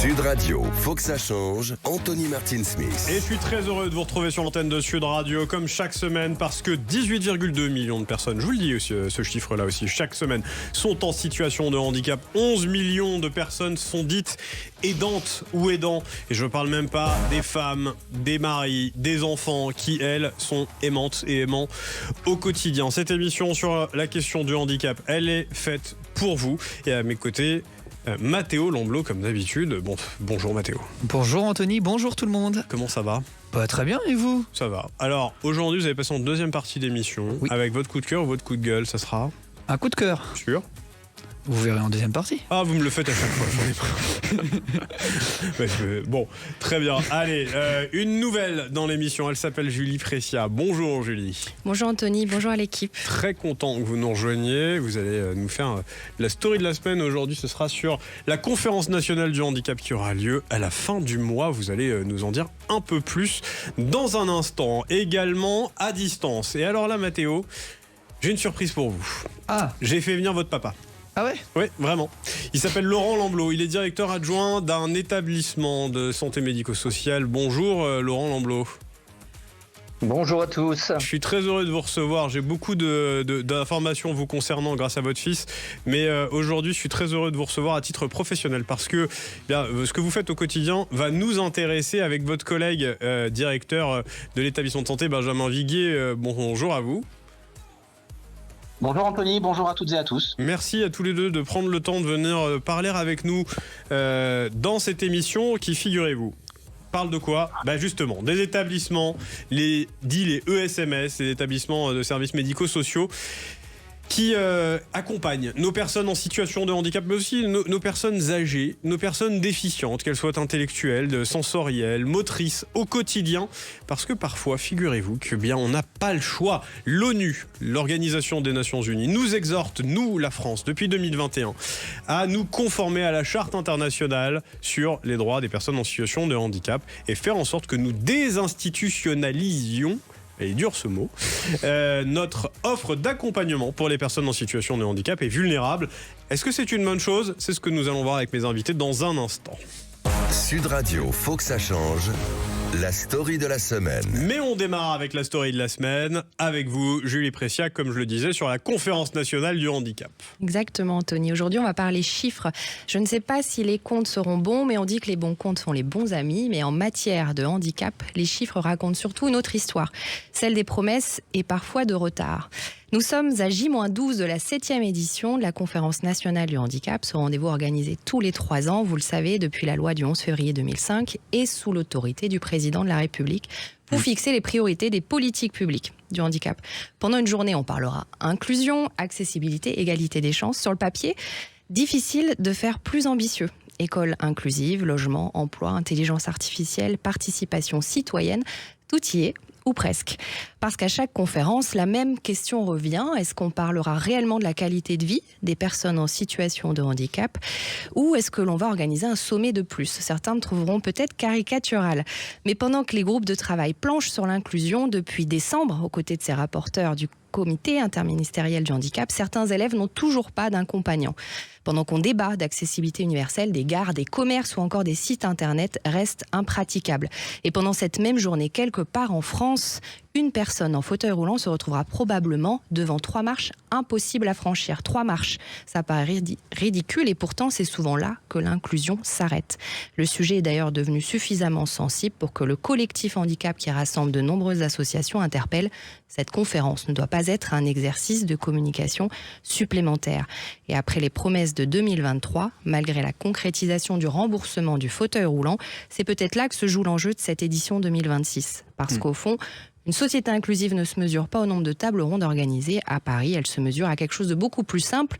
Sud Radio, faut que ça change. Anthony Martin-Smith. Et je suis très heureux de vous retrouver sur l'antenne de Sud Radio comme chaque semaine parce que 18,2 millions de personnes, je vous le dis aussi, ce chiffre-là aussi, chaque semaine sont en situation de handicap. 11 millions de personnes sont dites aidantes ou aidants. Et je ne parle même pas des femmes, des maris, des enfants qui, elles, sont aimantes et aimants au quotidien. Cette émission sur la question du handicap, elle est faite pour vous. Et à mes côtés, Mathéo Lamblot, comme d'habitude. Bonjour Mathéo. Bonjour Anthony, bonjour tout le monde. Comment ça va ? Très bien, et vous ? Ça va. Alors, aujourd'hui, vous avez passé en deuxième partie d'émission. Oui. Avec votre coup de cœur ou votre coup de gueule, ça sera ? Un coup de cœur. Sûr ? Vous verrez en deuxième partie. Ah, vous me le faites à chaque fois. Bon, très bien. Allez, une nouvelle dans l'émission. Elle s'appelle Julie Pressia. Bonjour Julie. Bonjour Anthony, bonjour à l'équipe. Très content que vous nous rejoigniez. Vous allez nous faire la story de la semaine. Aujourd'hui, ce sera sur la conférence nationale du handicap qui aura lieu à la fin du mois. Vous allez nous en dire un peu plus dans un instant. Également à distance. Et alors là, Mathéo, j'ai une surprise pour vous. Ah. J'ai fait venir votre papa. Ah ouais ? Oui, vraiment. Il s'appelle Laurent Lamblot. Il est directeur adjoint d'un établissement de santé médico-sociale. Bonjour Laurent Lamblot. Bonjour à tous. Je suis très heureux de vous recevoir. J'ai beaucoup d'informations vous concernant grâce à votre fils. Mais aujourd'hui, je suis très heureux de vous recevoir à titre professionnel parce que ce que vous faites au quotidien va nous intéresser avec votre collègue directeur de l'établissement de santé, Benjamin Viguier. Bonjour à vous. Bonjour Anthony, bonjour à toutes et à tous. Merci à tous les deux de prendre le temps de venir parler avec nous dans cette émission qui, figurez-vous, parle de quoi ? Justement, des établissements, les ESMS, les établissements de services médico-sociaux, qui accompagnent nos personnes en situation de handicap, mais aussi nos personnes âgées, nos personnes déficientes, qu'elles soient intellectuelles, sensorielles, motrices, au quotidien. Parce que parfois, figurez-vous que on n'a pas le choix. L'ONU, l'Organisation des Nations Unies, nous exhorte, nous, la France, depuis 2021, à nous conformer à la Charte internationale sur les droits des personnes en situation de handicap et faire en sorte que nous désinstitutionnalisions, et dur ce mot, notre offre d'accompagnement pour les personnes en situation de handicap et vulnérables. Est-ce que c'est une bonne chose ? C'est ce que nous allons voir avec mes invités dans un instant. Sud Radio, faut que ça change. La story de la semaine. Mais on démarre avec la story de la semaine, avec vous, Julie Pressia, comme je le disais, sur la conférence nationale du handicap. Exactement, Anthony. Aujourd'hui, on va parler chiffres. Je ne sais pas si les comptes seront bons, mais on dit que les bons comptes sont les bons amis. Mais en matière de handicap, les chiffres racontent surtout une autre histoire, celle des promesses et parfois de retard. Nous sommes à J-12 de la 7e édition de la Conférence nationale du handicap, ce rendez-vous organisé tous les 3 ans, vous le savez, depuis la loi du 11 février 2005 et sous l'autorité du président de la République pour fixer les priorités des politiques publiques du handicap. Pendant une journée, on parlera inclusion, accessibilité, égalité des chances. Sur le papier, difficile de faire plus ambitieux. École inclusive, logement, emploi, intelligence artificielle, participation citoyenne, tout y est. Ou presque. Parce qu'à chaque conférence, la même question revient. Est-ce qu'on parlera réellement de la qualité de vie des personnes en situation de handicap ? Ou est-ce que l'on va organiser un sommet de plus ? Certains me trouveront peut-être caricatural. Mais pendant que les groupes de travail planchent sur l'inclusion depuis décembre, aux côtés de ces rapporteurs du comité interministériel du handicap, certains élèves n'ont toujours pas d'accompagnant. Pendant qu'on débat d'accessibilité universelle, des gares, des commerces ou encore des sites internet restent impraticables. Et pendant cette même journée, quelque part en France, une personne en fauteuil roulant se retrouvera probablement devant 3 marches impossibles à franchir. 3 marches, ça paraît ridicule et pourtant c'est souvent là que l'inclusion s'arrête. Le sujet est d'ailleurs devenu suffisamment sensible pour que le collectif handicap qui rassemble de nombreuses associations interpelle. Cette conférence ne doit pas être un exercice de communication supplémentaire. Et après les promesses de 2023, malgré la concrétisation du remboursement du fauteuil roulant, c'est peut-être là que se joue l'enjeu de cette édition 2026. Parce qu'au fond, une société inclusive ne se mesure pas au nombre de tables rondes organisées à Paris, elle se mesure à quelque chose de beaucoup plus simple,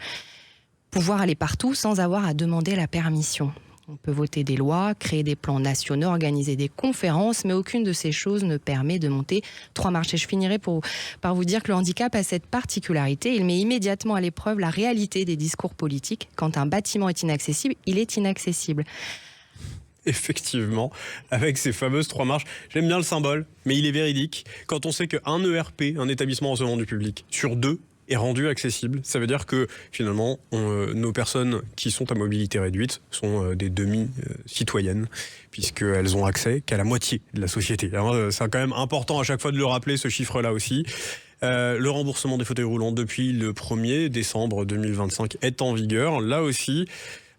pouvoir aller partout sans avoir à demander la permission. On peut voter des lois, créer des plans nationaux, organiser des conférences, mais aucune de ces choses ne permet de monter 3 marches. Et je finirai par vous dire que le handicap a cette particularité, il met immédiatement à l'épreuve la réalité des discours politiques. Quand un bâtiment est inaccessible, il est inaccessible. Effectivement, avec ces fameuses 3 marches. J'aime bien le symbole, mais il est véridique. Quand on sait qu'un ERP, un établissement recevant du public, sur 2, est rendu accessible. Ça veut dire que finalement, nos personnes qui sont à mobilité réduite sont des demi-citoyennes, puisqu'elles ont accès qu'à la moitié de la société. Alors, c'est quand même important à chaque fois de le rappeler, ce chiffre-là aussi. Le remboursement des fauteuils roulants depuis le 1er décembre 2025 est en vigueur. Là aussi,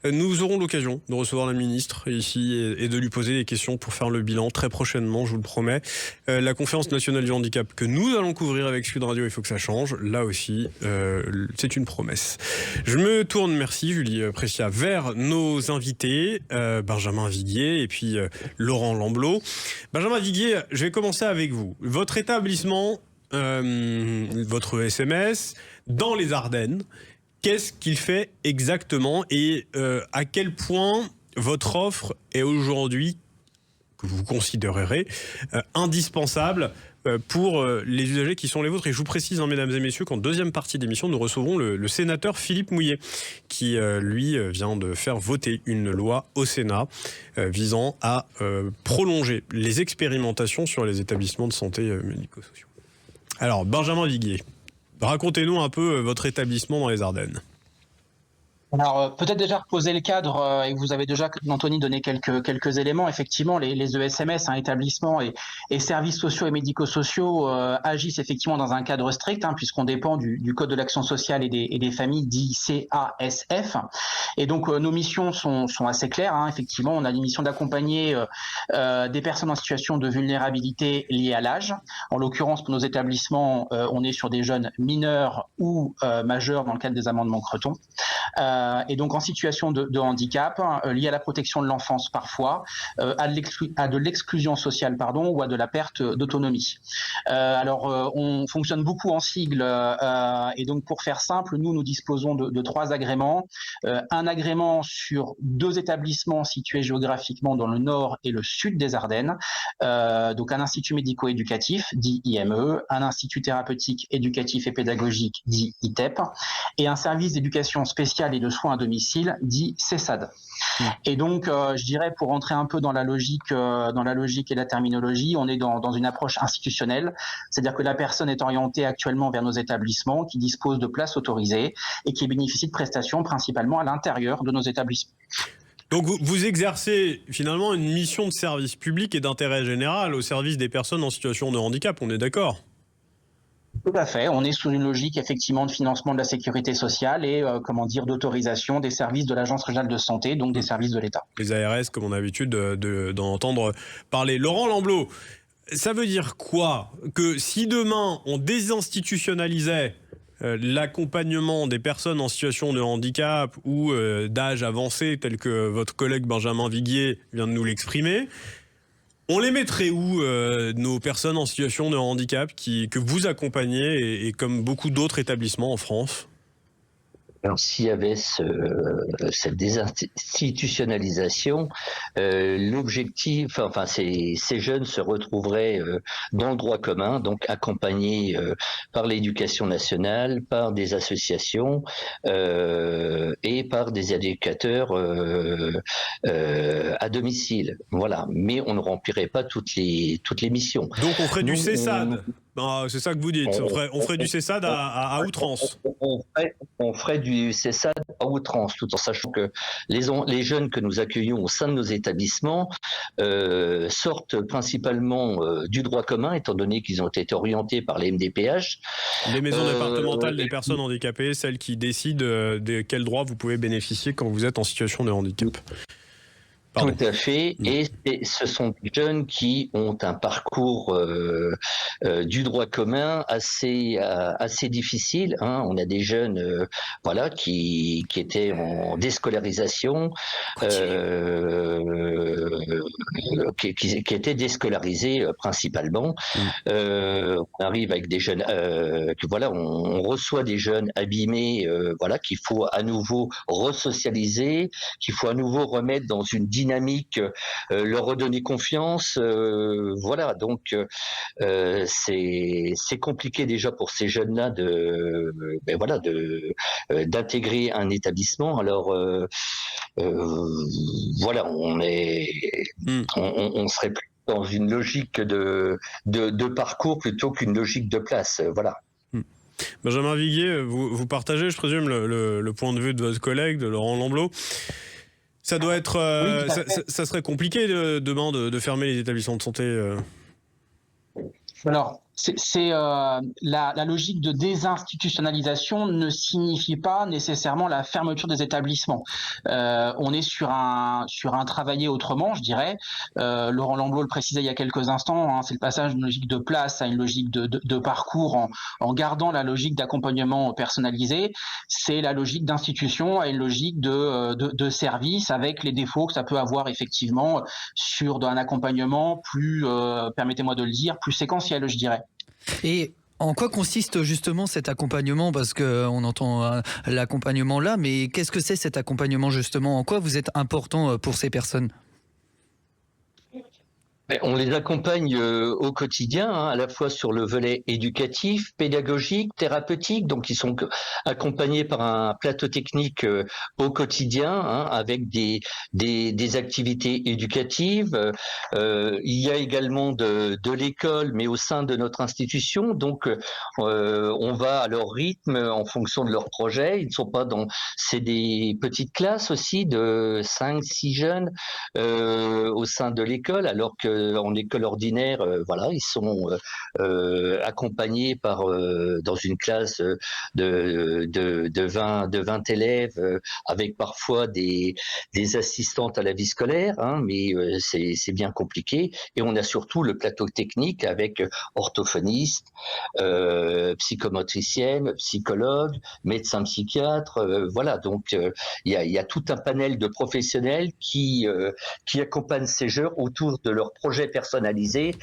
nous aurons l'occasion de recevoir la ministre ici et de lui poser des questions pour faire le bilan très prochainement, je vous le promets. La conférence nationale du handicap que nous allons couvrir avec Sud Radio, il faut que ça change. Là aussi, c'est une promesse. Je me tourne, merci Julie Pressia, vers nos invités, Benjamin Viguier et puis Laurent Lamblot. Benjamin Viguier, je vais commencer avec vous. Votre établissement, votre SMS, dans les Ardennes, qu'est-ce qu'il fait exactement et à quel point votre offre est aujourd'hui, que vous considérerez, indispensable pour les usagers qui sont les vôtres. Et je vous précise, mesdames et messieurs, qu'en deuxième partie d'émission, nous recevrons le sénateur Philippe Mouillet, qui, lui, vient de faire voter une loi au Sénat visant à prolonger les expérimentations sur les établissements de santé médico-sociaux. Alors, Benjamin Viguier, racontez-nous un peu votre établissement dans les Ardennes. Alors, peut-être déjà reposer le cadre, et vous avez déjà, Anthony, donné quelques éléments. Effectivement, les ESMS, établissements et services sociaux et médico-sociaux, agissent effectivement dans un cadre strict, puisqu'on dépend du Code de l'action sociale et des familles, dit CASF. Et donc, nos missions sont assez claires. Effectivement, on a une mission d'accompagner des personnes en situation de vulnérabilité liée à l'âge. En l'occurrence, pour nos établissements, on est sur des jeunes mineurs ou majeurs dans le cadre des amendements Creton. Et donc en situation de handicap, lié à la protection de l'enfance parfois, à de l'exclusion sociale ou à de la perte d'autonomie. Alors on fonctionne beaucoup en sigle, et donc pour faire simple, nous disposons de 3 agréments. Un agrément sur 2 établissements situés géographiquement dans le nord et le sud des Ardennes, donc un institut médico-éducatif, dit IME, un institut thérapeutique, éducatif et pédagogique, dit ITEP, et un service d'éducation spéciale et de soins à domicile, dit CESAD. Et donc, je dirais, pour rentrer un peu dans la logique et la terminologie, on est dans une approche institutionnelle, c'est-à-dire que la personne est orientée actuellement vers nos établissements qui disposent de places autorisées et qui bénéficient de prestations principalement à l'intérieur de nos établissements. Donc vous exercez finalement une mission de service public et d'intérêt général au service des personnes en situation de handicap, on est d'accord ? Tout à fait. On est sous une logique effectivement de financement de la sécurité sociale et d'autorisation des services de l'Agence régionale de santé, donc des services de l'État. Les ARS, comme on a l'habitude d'en entendre parler. Laurent Lamblot, ça veut dire quoi ? Que si demain on désinstitutionnalisait l'accompagnement des personnes en situation de handicap ou d'âge avancé, tel que votre collègue Benjamin Viguier vient de nous l'exprimer, on les mettrait où, nos personnes en situation de handicap que vous accompagnez et comme beaucoup d'autres établissements en France ? Alors, s'il y avait cette désinstitutionnalisation, l'objectif, ces jeunes se retrouveraient dans le droit commun, donc accompagnés par l'éducation nationale, par des associations et par des éducateurs à domicile. Voilà. Mais on ne remplirait pas toutes les missions. Donc on ferait du CESAD. C'est ça que vous dites. On ferait du CESAD à outrance. On ferait du CESAD à outrance, tout en sachant que les jeunes que nous accueillons au sein de nos établissements sortent principalement du droit commun, étant donné qu'ils ont été orientés par les MDPH. Les maisons départementales des personnes handicapées, celles qui décident de quel droit vous pouvez bénéficier quand vous êtes en situation de handicap. Pardon. Tout à fait, et ce sont des jeunes qui ont un parcours du droit commun assez difficile. On a des jeunes qui étaient en déscolarisation, qui étaient déscolarisés principalement. On arrive avec des jeunes, on reçoit des jeunes abîmés, qu'il faut à nouveau resocialiser, qu'il faut à nouveau remettre dans une dynamique, leur redonner confiance, donc c'est compliqué déjà pour ces jeunes-là d'intégrer un établissement. Alors on serait plus dans une logique de parcours plutôt qu'une logique de place, voilà. Benjamin Viguier, vous partagez, je présume, le point de vue de votre collègue, de Laurent Lamblot. Ça doit être, ça serait compliqué demain de fermer les établissements de santé. Alors, la logique de désinstitutionnalisation ne signifie pas nécessairement la fermeture des établissements. On est sur un travailler autrement, je dirais. Laurent Lamblot le précisait il y a quelques instants, hein, c'est le passage d'une logique de place à une logique de parcours en gardant la logique d'accompagnement personnalisé. C'est la logique d'institution à une logique de service avec les défauts que ça peut avoir effectivement sur un accompagnement plus, permettez-moi de le dire, plus séquentiel, je dirais. Et en quoi consiste justement cet accompagnement? Parce qu'on entend l'accompagnement là, mais qu'est-ce que c'est cet accompagnement justement? En quoi vous êtes important pour ces personnes? On les accompagne au quotidien, hein, à la fois sur le volet éducatif, pédagogique, thérapeutique. Donc, ils sont accompagnés par un plateau technique au quotidien, hein, avec des activités éducatives. Il y a également de l'école, mais au sein de notre institution. Donc, on va à leur rythme en fonction de leur projet. Ils ne sont pas c'est des petites classes aussi de 5-6 jeunes au sein de l'école, alors que en école ordinaire, voilà, ils sont accompagnés dans une classe de 20 élèves, avec parfois des assistantes à la vie scolaire, hein, mais c'est bien compliqué. Et on a surtout le plateau technique avec orthophonistes, psychomotriciennes, psychologues, médecins psychiatres, voilà. Donc il y a tout un panel de professionnels qui accompagnent ces jeunes autour de leur projet personnalisé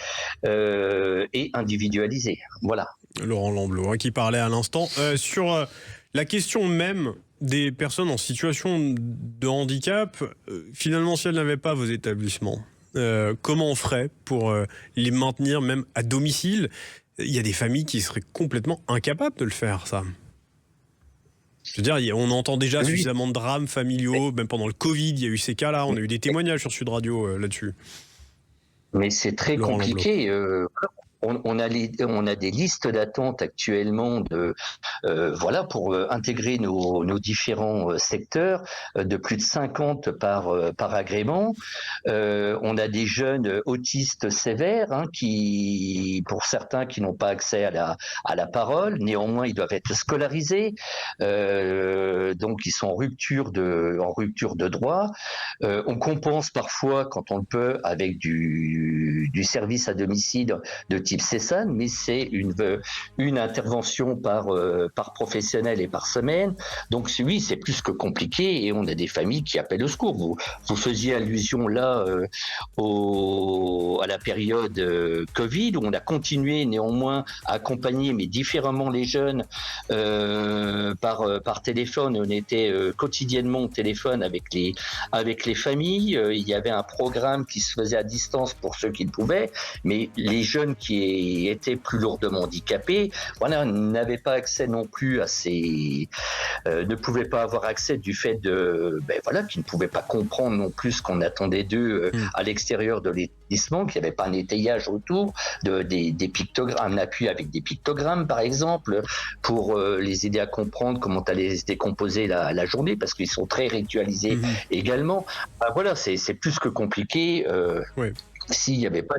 et individualisé. Voilà. Laurent Lamblot, hein, qui parlait à l'instant sur la question même des personnes en situation de handicap. Finalement, si elles n'avaient pas vos établissements, comment on ferait pour les maintenir même à domicile? Il y a des familles qui seraient complètement incapables de le faire, ça. Je veux dire, on entend déjà suffisamment de drames familiaux, même pendant le Covid, il y a eu ces cas-là, on a eu des témoignages sur Sud Radio là-dessus. Mais c'est très compliqué. On a des listes d'attente actuellement voilà, pour intégrer nos différents secteurs, de plus de 50 par agrément. On a des jeunes autistes sévères, hein, pour certains qui n'ont pas accès à la parole. Néanmoins, ils doivent être scolarisés, donc ils sont en rupture de droit. On compense parfois, quand on le peut, avec du service à domicile de type CESAN, mais c'est une intervention par professionnel et par semaine. Donc oui, c'est plus que compliqué et on a des familles qui appellent au secours. Vous faisiez allusion là à la période Covid, où on a continué néanmoins à accompagner, mais différemment, les jeunes par téléphone. On était quotidiennement au téléphone avec les familles. Il y avait un programme qui se faisait à distance pour ceux qui le pouvaient, mais les jeunes qui étaient plus lourdement handicapés, voilà, n'avaient pas accès non plus à ne pouvaient pas avoir accès du fait qu'ils ne pouvaient pas comprendre non plus ce qu'on attendait d'eux à l'extérieur de l'établissement, qu'il n'y avait pas un étayage autour, des pictogrammes, un appui avec des pictogrammes par exemple, pour les aider à comprendre comment allait se décomposer la journée, parce qu'ils sont très ritualisés également. Voilà, c'est plus que compliqué. S'il n'y avait pas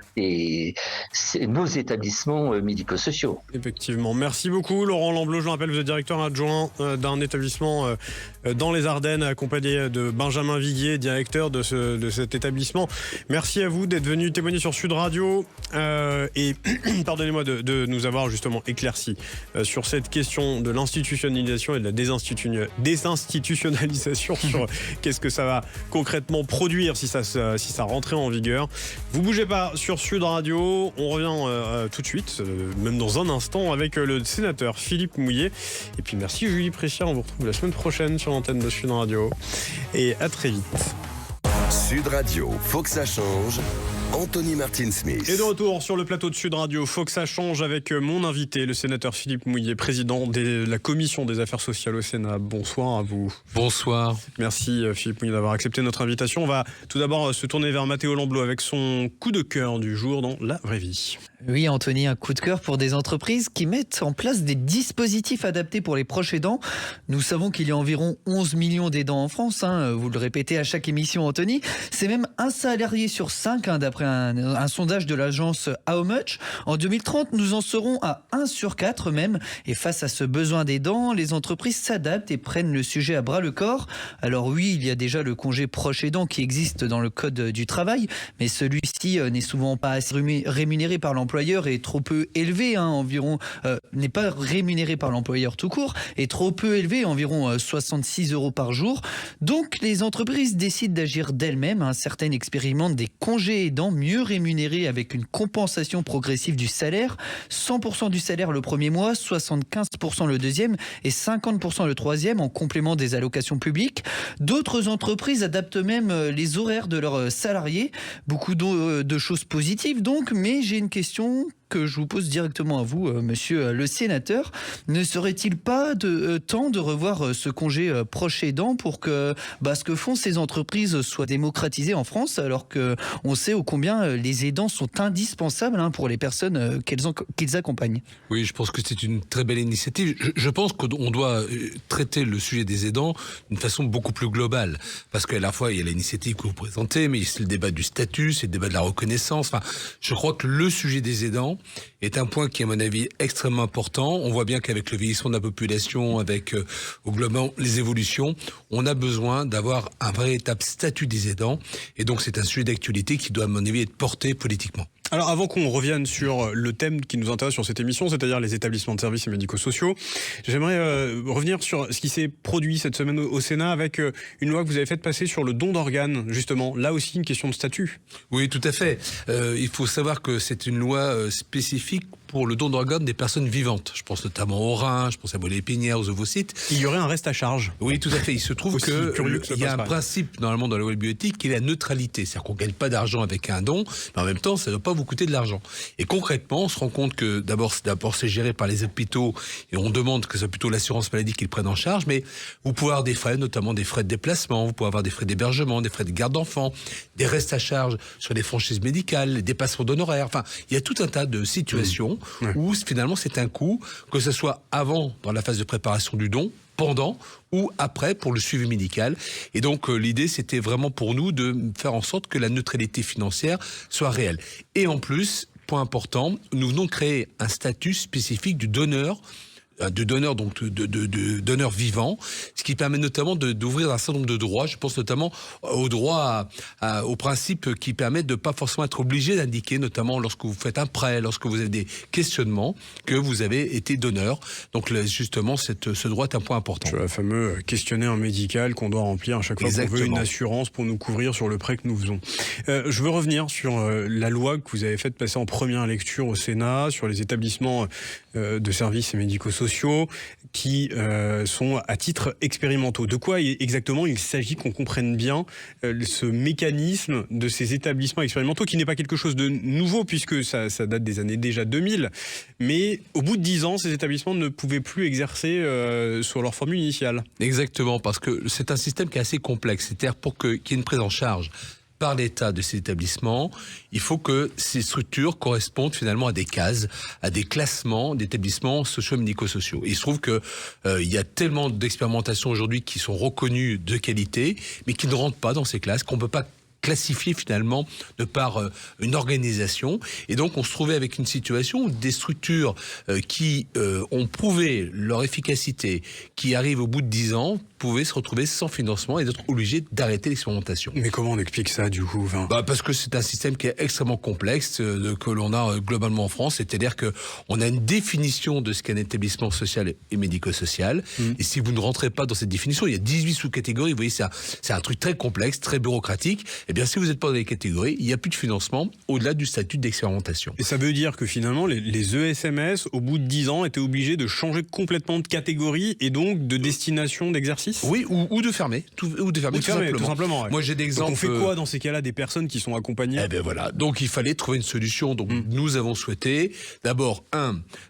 nos établissements médico-sociaux. Effectivement. Merci beaucoup, Laurent Lamblot. Je le rappelle, vous êtes directeur adjoint d'un établissement dans les Ardennes, accompagné de Benjamin Viguier, directeur de cet établissement. Merci à vous d'être venu témoigner sur Sud Radio et pardonnez-moi de nous avoir justement éclairci sur cette question de l'institutionnalisation et de la désinstitutionnalisation sur qu'est-ce que ça va concrètement produire si ça rentrait en vigueur. Vous bougez pas sur Sud Radio, on revient tout de suite, même dans un instant, avec le sénateur Philippe Mouillet. Et puis merci Julie Préchia, on vous retrouve la semaine prochaine sur l'antenne de Sud Radio. Et à très vite. Sud Radio, faut que ça change. Anthony Martin-Smith. Et de retour sur le plateau de Sud Radio, faut que ça change avec mon invité, le sénateur Philippe Mouillet, président de la commission des affaires sociales au Sénat. Bonsoir à vous. Bonsoir. Merci Philippe Mouillet d'avoir accepté notre invitation. On va tout d'abord se tourner vers Mathéo Lamblot avec son coup de cœur du jour dans La Vraie Vie. Oui, Anthony, un coup de cœur pour des entreprises qui mettent en place des dispositifs adaptés pour les proches aidants. Nous savons qu'il y a environ 11 millions d'aidants en France, vous le répétez à chaque émission, Anthony. C'est même un salarié sur 5, d'après un sondage de l'agence How Much. En 2030, nous en serons à 1 sur 4 même. Et face à ce besoin d'aidants, les entreprises s'adaptent et prennent le sujet à bras le corps. Alors oui, il y a déjà le congé proche aidant qui existe dans le code du travail, mais celui-ci n'est souvent pas assez rémunéré par l'employeur et trop peu élevé, n'est pas rémunéré par l'employeur tout court, et trop peu élevé, environ 66 € par jour. Donc les entreprises décident d'agir d'elles-mêmes. Certaines expérimentent des congés aidants mieux rémunérés avec une compensation progressive du salaire, 100% du salaire le premier mois, 75% le deuxième et 50% le troisième en complément des allocations publiques. D'autres entreprises adaptent même les horaires de leurs salariés. Beaucoup de choses positives donc, mais j'ai une question que je vous pose directement à vous, monsieur le sénateur. Ne serait-il pas temps de revoir ce congé proche aidant pour que ce que font ces entreprises soit démocratisé en France, alors qu'on sait ô combien les aidants sont indispensables pour les personnes qu'ils accompagnent? Oui, je pense que c'est une très belle initiative. Je pense qu'on doit traiter le sujet des aidants d'une façon beaucoup plus globale, parce qu'à la fois il y a l'initiative que vous présentez, mais c'est le débat du statut, c'est le débat de la reconnaissance. Je crois que le sujet des aidants est un point qui, à mon avis, extrêmement important. On voit bien qu'avec le vieillissement de la population, avec au globalement les évolutions, on a besoin d'avoir un véritable statut des aidants. Et donc, c'est un sujet d'actualité qui doit, à mon avis, être porté politiquement. Alors avant qu'on revienne sur le thème qui nous intéresse sur cette émission, c'est-à-dire les établissements de services médico-sociaux, j'aimerais revenir sur ce qui s'est produit cette semaine au Sénat avec une loi que vous avez faite passer sur le don d'organes, justement. Là aussi, une question de statut. Oui, tout à fait. Il faut savoir que c'est une loi spécifique pour le don d'organes des personnes vivantes. Je pense notamment aux reins, je pense à moelle épinière, aux ovocytes. Il y aurait un reste à charge. Oui, tout à fait. Il se trouve qu'il y a un principe, normalement, dans la loi bioéthique, qui est la neutralité. C'est-à-dire qu'on ne gagne pas d'argent avec un don, mais en même temps, ça ne doit pas vous coûter de l'argent. Et concrètement, on se rend compte que d'abord c'est géré par les hôpitaux et on demande que ce soit plutôt l'assurance maladie qui le prenne en charge, mais vous pouvez avoir des frais, notamment des frais de déplacement, vous pouvez avoir des frais d'hébergement, des frais de garde d'enfants, des restes à charge sur les franchises médicales, les dépassements d'honoraires. Enfin, il y a tout un tas de situations où finalement c'est un coût, que ce soit avant, dans la phase de préparation du don, pendant ou après pour le suivi médical. Et donc l'idée c'était vraiment pour nous de faire en sorte que la neutralité financière soit réelle. Et en plus, point important, nous venons créer un statut spécifique du donneur, de donneur vivant, ce qui permet notamment d'ouvrir un certain nombre de droits. Je pense notamment au droit au principe qui permet de pas forcément être obligé d'indiquer, notamment lorsque vous faites un prêt, lorsque vous avez des questionnements, que vous avez été donneur. Donc justement, ce droit est un point important. C'est le fameux questionnaire médical qu'on doit remplir à chaque fois qu'on veut une assurance pour nous couvrir sur le prêt que nous faisons. Je veux revenir sur la loi que vous avez faite passer en première lecture au Sénat, sur les établissements de services médico-sociaux qui sont à titre expérimentaux. De quoi exactement il s'agit, qu'on comprenne bien ce mécanisme de ces établissements expérimentaux, qui n'est pas quelque chose de nouveau puisque ça date des années déjà 2000, mais au bout de 10 ans, ces établissements ne pouvaient plus exercer sur leur formule initiale. Exactement, parce que c'est un système qui est assez complexe. C'est-à-dire pour qu'il y ait une prise en charge par l'État de ces établissements, il faut que ces structures correspondent finalement à des cases, à des classements d'établissements socio-médico-sociaux. Il se trouve que il y a tellement d'expérimentations aujourd'hui qui sont reconnues de qualité, mais qui ne rentrent pas dans ces classes, qu'on ne peut pas classifié finalement de par une organisation. Et donc on se trouvait avec une situation où des structures qui ont prouvé leur efficacité, qui arrivent au bout de 10 ans, pouvaient se retrouver sans financement et d'être obligés d'arrêter l'expérimentation. Mais comment on explique ça du coup, Vin ? Parce que c'est un système qui est extrêmement complexe, que l'on a globalement en France, c'est-à-dire qu'on a une définition de ce qu'est un établissement social et médico-social, et si vous ne rentrez pas dans cette définition, il y a 18 sous-catégories, vous voyez, c'est un truc très complexe, très bureaucratique, et bien si vous n'êtes pas dans les catégories, il n'y a plus de financement au-delà du statut d'expérimentation. Et ça veut dire que finalement, les ESMS, au bout de 10 ans, étaient obligés de changer complètement de catégorie et donc de destination d'exercice ? Oui, ou de fermer, tout simplement. Ouais. Moi, j'ai des exemples. Donc on fait quoi dans ces cas-là des personnes qui sont accompagnées ? Eh bien voilà, donc il fallait trouver une solution. Donc nous avons souhaité, d'abord,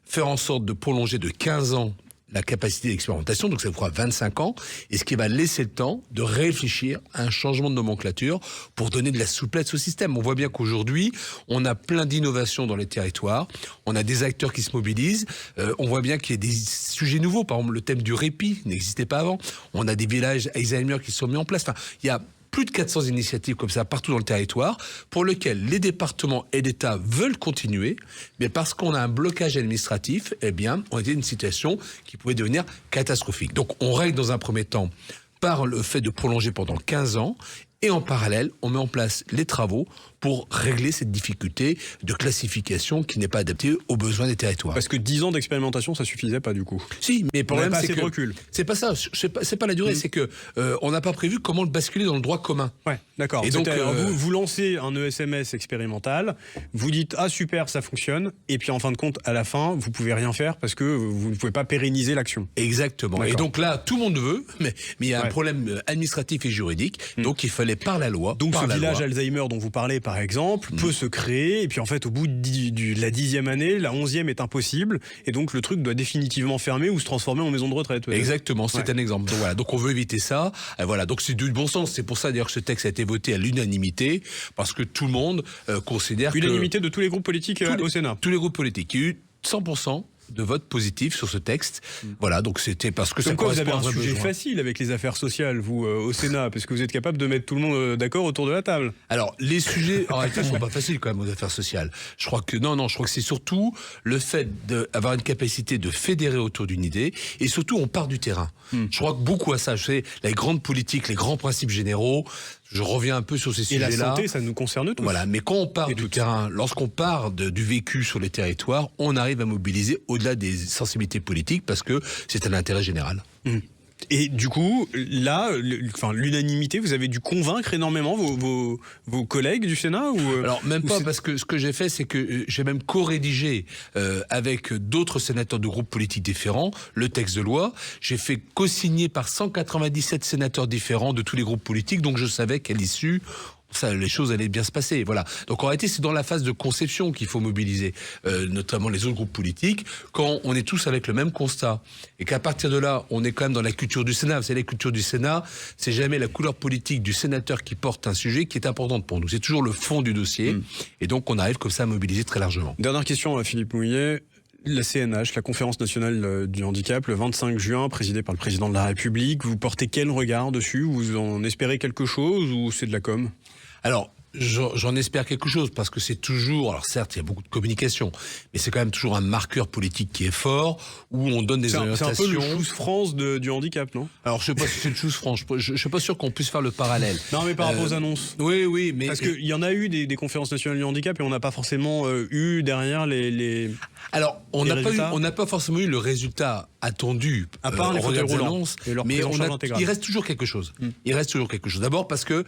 faire en sorte de prolonger de 15 ans la capacité d'expérimentation, donc ça fera 25 ans, et ce qui va laisser le temps de réfléchir à un changement de nomenclature pour donner de la souplesse au système. On voit bien qu'aujourd'hui, on a plein d'innovations dans les territoires, on a des acteurs qui se mobilisent, on voit bien qu'il y a des sujets nouveaux, par exemple le thème du répit n'existait pas avant, on a des villages Alzheimer qui sont mis en place, enfin, il y a plus de 400 initiatives comme ça partout dans le territoire, pour lesquelles les départements et l'État veulent continuer, mais parce qu'on a un blocage administratif, eh bien, on était dans une situation qui pouvait devenir catastrophique. Donc, on règle dans un premier temps par le fait de prolonger pendant 15 ans, et en parallèle, on met en place les travaux pour régler cette difficulté de classification qui n'est pas adaptée aux besoins des territoires. Parce que 10 ans d'expérimentation, ça suffisait pas du coup. Si, mais le problème, c'est que recul. C'est pas ça, c'est pas la durée, c'est que on n'a pas prévu comment le basculer dans le droit commun. Ouais, d'accord. Et donc, vous lancez un ESMS expérimental, vous dites ah super, ça fonctionne, et puis en fin de compte, à la fin, vous pouvez rien faire parce que vous ne pouvez pas pérenniser l'action. Exactement. D'accord. Et donc là, tout le monde le veut, mais il y a un problème administratif et juridique, donc il fallait par la loi. Donc ce village loi. Alzheimer dont vous parlez par exemple peut se créer et puis en fait au bout de la 10e année, la 11e est impossible et donc le truc doit définitivement fermer ou se transformer en maison de retraite. Exactement, c'est un exemple. Donc, voilà, donc on veut éviter ça. Et voilà, donc c'est du bon sens. C'est pour ça d'ailleurs que ce texte a été voté à l'unanimité parce que tout le monde considère unanimité de tous les groupes politiques au Sénat. Tous les groupes politiques. Il y a eu 100% de vote positif sur ce texte. Voilà, donc c'était parce que ça correspond à un vrai besoin. Vous avez un sujet facile avec les affaires sociales, vous, au Sénat, parce que vous êtes capable de mettre tout le monde d'accord autour de la table. Alors, les sujets, en réalité, ne sont pas faciles quand même aux affaires sociales. Je crois que c'est surtout le fait d'avoir une capacité de fédérer autour d'une idée, et surtout, on part du terrain. Je crois que beaucoup à ça, je sais, les grandes politiques, les grands principes généraux, je reviens un peu sur ces sujets-là. Et la santé, ça nous concerne tous. Voilà, mais quand on part du terrain, lorsqu'on part du vécu sur les territoires, on arrive à mobiliser au-delà des sensibilités politiques parce que c'est un intérêt général. Et du coup, là, l'unanimité, vous avez dû convaincre énormément vos collègues du Sénat ou Alors, même pas, parce que ce que j'ai fait, c'est que j'ai même co-rédigé avec d'autres sénateurs de groupes politiques différents le texte de loi. J'ai fait co-signer par 197 sénateurs différents de tous les groupes politiques, donc je savais qu'à l'issue, les choses allaient bien se passer. Voilà. Donc en réalité, c'est dans la phase de conception qu'il faut mobiliser, notamment les autres groupes politiques, quand on est tous avec le même constat. Et qu'à partir de là, on est quand même dans la culture du Sénat. Vous savez, la culture du Sénat, c'est jamais la couleur politique du sénateur qui porte un sujet qui est importante pour nous. C'est toujours le fond du dossier. Et donc on arrive comme ça à mobiliser très largement. Dernière question à Philippe Mouillet. La CNH, la Conférence nationale du handicap, le 25 juin, présidée par le président de la République, vous portez quel regard dessus ? Vous en espérez quelque chose ou c'est de la com ? Alors, j'en espère quelque chose, parce que c'est toujours, alors certes, il y a beaucoup de communication, mais c'est quand même toujours un marqueur politique qui est fort, où on donne des orientations. C'est un peu le Choose France du handicap, non ? Alors, je sais pas si c'est le Choose France, je suis pas sûr qu'on puisse faire le parallèle. Non, mais par rapport aux annonces. Oui, mais... Parce qu'il y en a eu des conférences nationales du handicap, et on n'a pas forcément eu derrière les... Alors, on n'a pas forcément eu le résultat attendu, à part les fauteuils roulants, mais il reste toujours quelque chose. Il reste toujours quelque chose. D'abord parce que,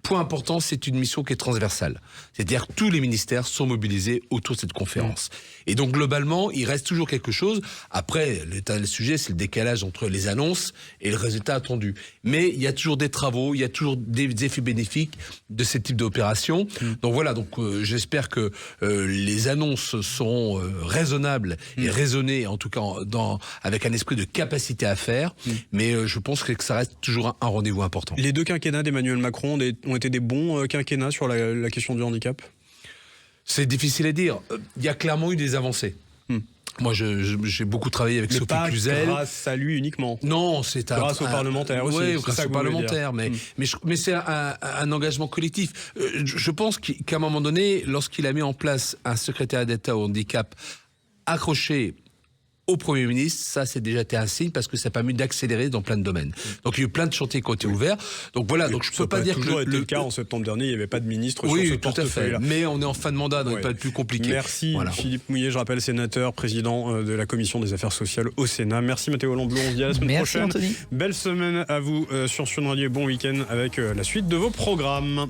point important, c'est une mission qui est transversale. C'est-à-dire que tous les ministères sont mobilisés autour de cette conférence. Et donc, globalement, il reste toujours quelque chose. Après, le sujet, c'est le décalage entre les annonces et le résultat attendu. Mais il y a toujours des travaux, il y a toujours des effets bénéfiques de ce type d'opération. Donc voilà, j'espère que les annonces seront raisonnables et raisonnées, en tout cas avec un esprit de capacité à faire. Mais je pense que ça reste toujours un rendez-vous important. Les deux quinquennats d'Emmanuel Macron ont été des bons quinquennats sur la question du handicap ? C'est difficile à dire. Il y a clairement eu des avancées. Moi, j'ai beaucoup travaillé avec Sophie Cluzel. Grâce à lui uniquement. Non, c'est grâce aux parlementaires aussi. Oui, grâce aux parlementaires, mais c'est un engagement collectif. Je pense qu'à un moment donné, lorsqu'il a mis en place un secrétaire d'État au handicap accroché au Premier ministre, ça c'est déjà été un signe parce que ça a permis d'accélérer dans plein de domaines. Donc il y a eu plein de chantiers qui ont été ouverts. Donc voilà, donc je peux pas dire que le cas en septembre dernier, il n'y avait pas de ministre oui, sur ce tout à fait. portefeuille-là. Mais on est en fin de mandat, donc pas plus compliqué. Merci voilà. Philippe Mouillet, je rappelle sénateur, président de la commission des affaires sociales au Sénat. Merci Mathéo Lamblou, on se dit à la semaine prochaine. Anthony. Belle semaine à vous sur Sun Radio, bon week-end avec la suite de vos programmes.